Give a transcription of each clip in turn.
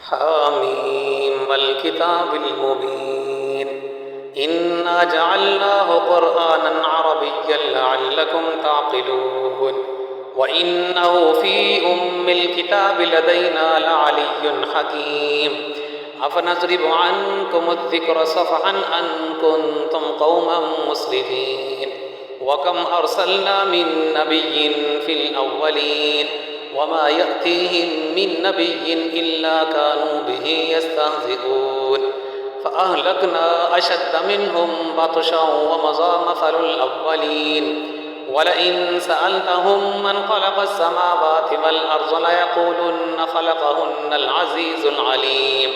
حاميم والكتاب المبين إنا جعلناه قرآنا عربيا لعلكم تعقلون وإنه في الكتاب لدينا لعلي حكيم أفنضرب عنكم الذكر صفحا أن كنتم قوما مسرفين وكم أرسلنا من نبي في الأولين وما يأتيهم من نبي إلا كانوا به يستهزئون فأهلكنا أشد منهم بطشا ومضى مثل الأولين ولئن سألتهم من خلق السماوات والأرض ليقولن خلقهن العزيز العليم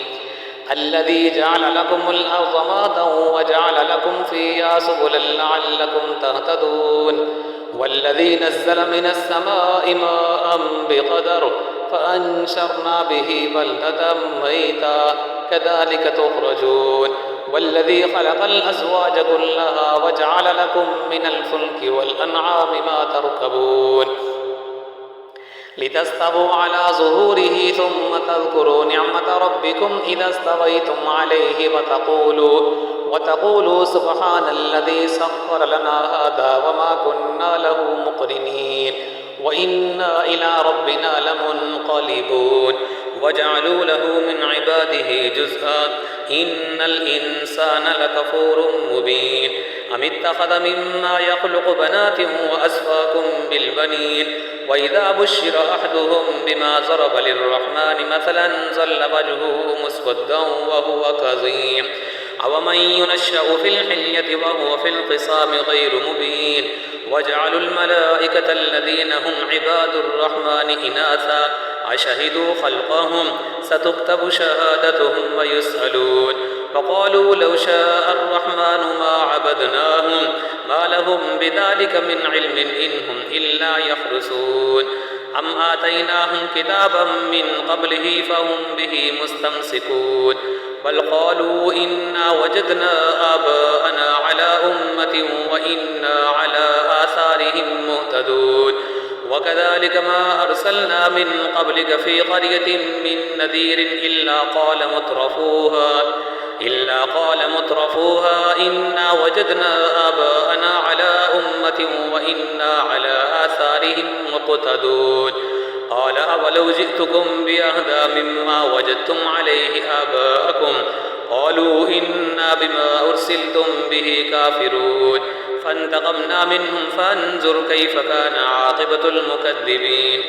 الذي جعل لكم الأرض مهدا وجعل لكم فيها سبلا لعلكم تهتدون والذي نزل من السماء ماء بقدر فأنشرنا به بلدة ميتا كذلك تخرجون والذي خلق الأزواج كلها وجعل لكم من الفلك والأنعام ما تركبون لتستووا على ظهوره ثم تذكروا نعمة ربكم إذا استويتم عليه وتقولوا سبحان الذي سخر لنا هذا وما كنا له مقرنين وإنا إلى ربنا لمنقلبون وجعلوا له من عباده جزءا إن الإنسان لكفور مبين أم اتخذ مما يخلق بنات وأسفاكم بالبنين وإذا بشر أحدهم بما ضرب للرحمن مثلا ظل وجهه مسودا وهو كظيم أومن ينشأ في الحلية وهو في الخصام غير مبين وجعلوا الملائكة الذين هم عباد الرحمن إناثا أشهدوا خلقهم ستكتب شهادتهم ويسألون فقالوا لو شاء الرحمن ما عبدناهم ما لهم بذلك من علم إن هم إلا يخرسون أم آتيناهم كتابا من قبله فهم به مستمسكون بل قالوا إنا وجدنا آباءنا على أمة وإنا على آثارهم مهتدون وكذلك ما أرسلنا من قبلك في قرية من نذير إلا قال مترفوها إنا وجدنا آباءنا على أمة وإنا على آثارهم مقتدون قال أولو جئتكم بأهدى مما وجدتم عليه آباءكم قالوا إنا بما أرسلتم به كافرون فانتقمنا منهم فانظر كيف كان عاقبة المكذبين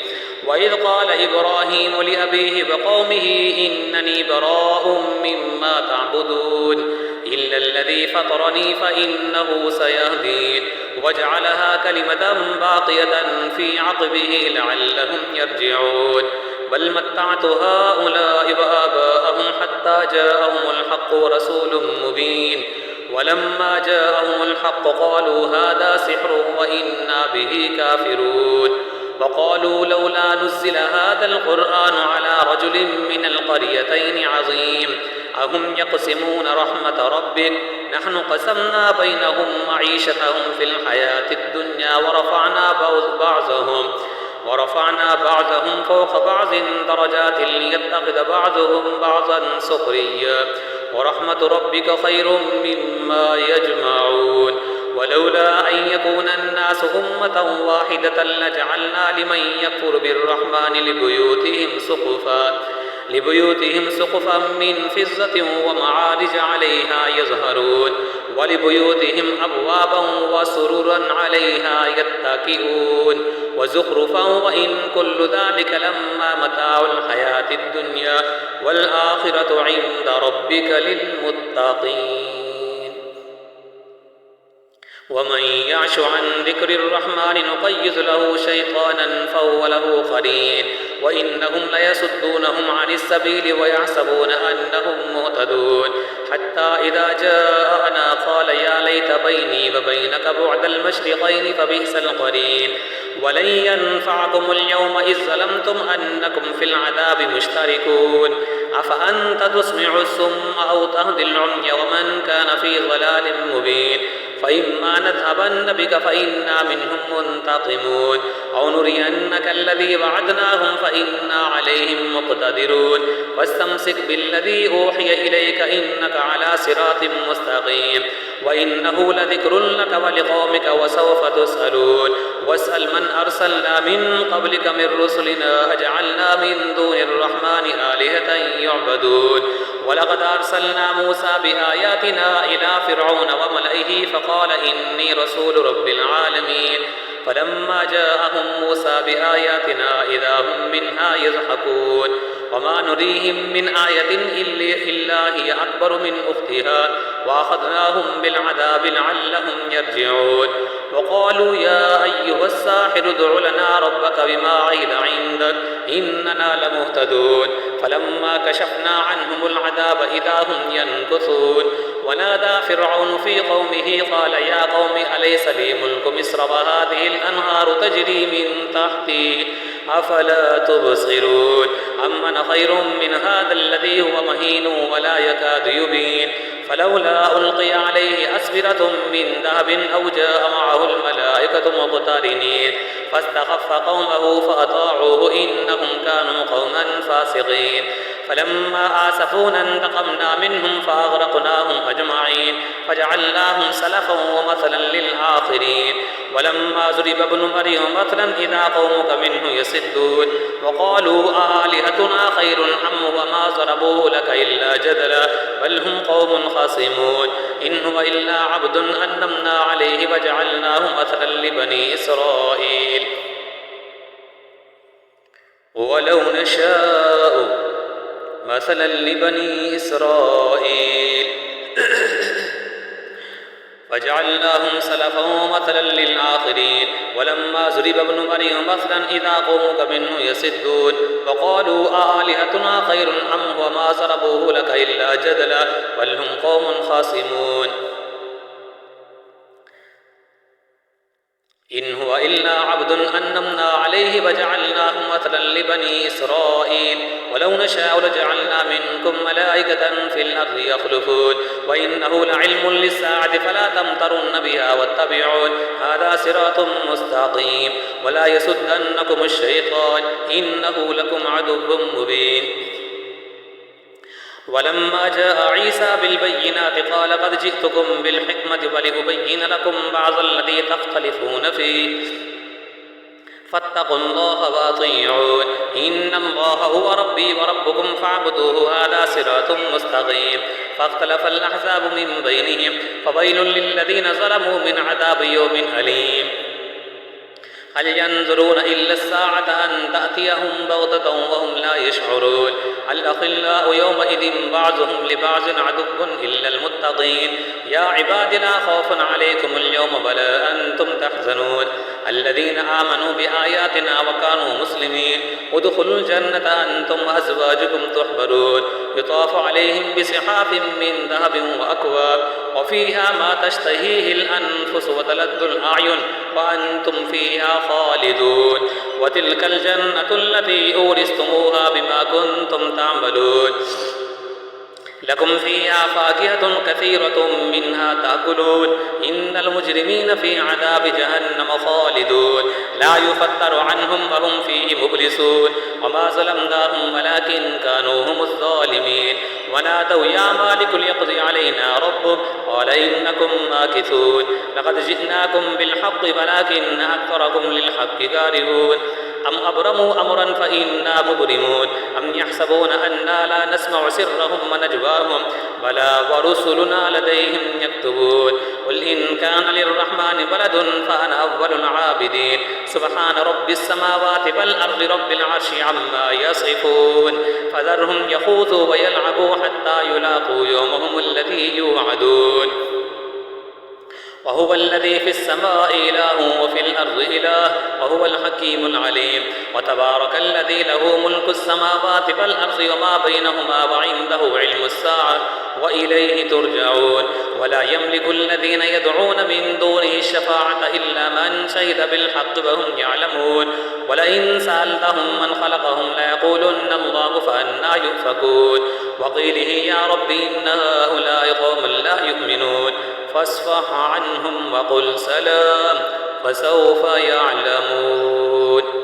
وإذ قال إبراهيم لأبيه وقومه إنني براء مما تعبدون إلا الذي فطرني فإنه سيهدين وجعلها كلمة باقية في عقبه لعلهم يرجعون بل متعت هؤلاء وآباءهم حتى جاءهم الحق ورسول مبين ولما جاءهم الحق قالوا هذا سحر وإنا به كافرون وقالوا لولا نزل هذا القرآن على رجل من القريتين عظيم أهم يقسمون رحمة ربك نحن قسمنا بينهم معيشتهم في الحياة الدنيا ورفعنا بعضهم فوق بعض درجات ليتخذ بعضهم بعضا سخريا ورحمة ربك خير مما يجمعون ولولا أن يكون الناس أمة واحدة لجعلنا لمن يكفر بالرحمن لبيوتهم سقفا من فضة ومعارج عليها يظهرون ولبيوتهم أبوابا وسررا عليها يتكئون وزخرفا وإن كل ذلك لما متاع الحياة الدنيا والآخرة عند ربك للمتقين ومن يعش عن ذكر الرحمن نقيض له شيطانا فهو له قرين وإنهم ليصدونهم عن السبيل ويحسبون أنهم مهتدون حتى إذا جاءنا قال يا ليت بيني وبينك بعد المشرقين فبئس القرين ولن ينفعكم اليوم إذ ظلمتم أنكم في العذاب مشتركون أفأنت تسمع الصم أو تهدي العمي ومن كان في ضلال مبين فإما نذهبن بك فإنا منهم منتقمون أو نرينك الذي وعدناهم فإنا عليهم مقتدرون واستمسك بالذي أوحي إليك إنك على صراط مستقيم وإنه لذكر لك ولقومك وسوف تسألون واسأل من أرسلنا من قبلك من رسلنا أجعلنا من دون الرحمن آلهة يعبدون ولقد أرسلنا موسى بآياتنا إلى فرعون وملئه فقال إني رسول رب العالمين فلما جاءهم موسى بآياتنا إذا هم منها يضحكون وما نريهم من آية إلا هي أكبر من أختها وأخذناهم بالعذاب لعلهم يرجعون وقالوا يا أيها الساحر ادع لنا ربك بما عهد عندك إننا لمهتدون فلما كشفنا عنهم العذاب إذا هم ينكثون ونادى فرعون في قومه قال يا قوم أليس لي ملك مصر وهذه الأنهار تجري من تحتي أفلا تبصرون أمن خير من هذا الذي هو مهين ولا يكاد يبين فلولا ألقي عليه أسورة من ذهب أو جاء معه الملائكة مقترنين فاستخف قومه فأطاعوه إنهم كانوا قوما فاسقين فلما آسفونا انتقمنا منهم فأغرقناهم أجمعين فجعلناهم سلفا ومثلا للآخرين ولما ضرب ابن مريم مثلا إذا قومك منه يصدون وقالوا آلهتنا خير أم وما ضربوه لك إلا جدلا بل هم قوم خصمون إن هو إلا عبد أنعمنا عليه وجعلناه مثلا لبني إسرائيل ولو نشاء مثلا لبني إسرائيل فجعلناهم سلفا ومثلا للآخرين ولما ضرب ابن مريم مثلا إذا قومك منه يصدون وقالوا آلهتنا خير أم هو ما ضربوه لك إلا جدلا بل هم قوم خاصمون إن هو إلا عبد أنعمنا عليه وجعلناه مثلا لبني إسرائيل ولو نشاء لجعلنا منكم ملائكة في الأرض يخلفون وإنه لعلم للساعة فلا تمترن بها واتبعون هذا صراط مستقيم ولا يصدنكم الشيطان إنه لكم عدو مبين ولما جاء عيسى بالبينات قال قد جئتكم بالحكمة ولأبين لكم بعض الذي تختلفون فيه فاتقوا الله وأطيعون إن الله هو ربي وربكم فاعبدوه هذا صراط مستقيم فاختلف الأحزاب من بينهم فويل للذين ظلموا من عذاب يوم أليم هل ينظرون إلا الساعة أن تأتيهم بغتة وهم لا يشعرون الأخلاء يومئذ بعضهم لبعض عدو إلا المتقين يا عباد لا خوف عليكم اليوم ولا أنتم تحزنون الذين آمنوا بآياتنا وكانوا مسلمين ادخلوا الجنة أنتم وأزواجكم تحبرون يطاف عليهم بصحاف من ذهب وأكواب وفيها ما تشتهيه الأنفس وتلذ الأعين وأنتم فيها خالدون وتلك الجنة التي أورثتموها بما كنتم تعملون لكم فيها فاكهة كثيرة منها تأكلون إن المجرمين في عذاب جهنم خالدون لا يفتر عنهم وهم فيه مبلسون وما ظلمناهم ولكن كانوا هم الظالمين ونادوا يا مالك ليقضي علينا ربك قال إنكم ماكثون لقد جئناكم بالحق ولكن أكثركم للحق كارهون أم أبرموا أمرا فإنا مبرمون أم يحسبون أنا لا نسمع سرهم ونجواهم بلى ورسلنا لديهم يكتبون قل إن كان للرحمن ولد فأنا أول العابدين سبحان رب السماوات والأرض رب العرش عما يصفون فذرهم يخوضوا ويلعبوا حتى يلاقوا يومهم الذي يوعدون وهو الذي في السماء إله وفي الأرض إله وهو الحكيم العليم وتبارك الذي له ملك السماوات والأرض وما بينهما وعنده علم الساعة وإليه ترجعون ولا يملك الذين يدعون من دونه الشفاعة إلا من شهد بالحق وهم يعلمون ولئن سألتهم من خلقهم ليقولن الله فأنى يؤفكون وقيله يا رب إن هؤلاء قوم لا يؤمنون فاصفح عنهم وقل سلام فسوف يعلمون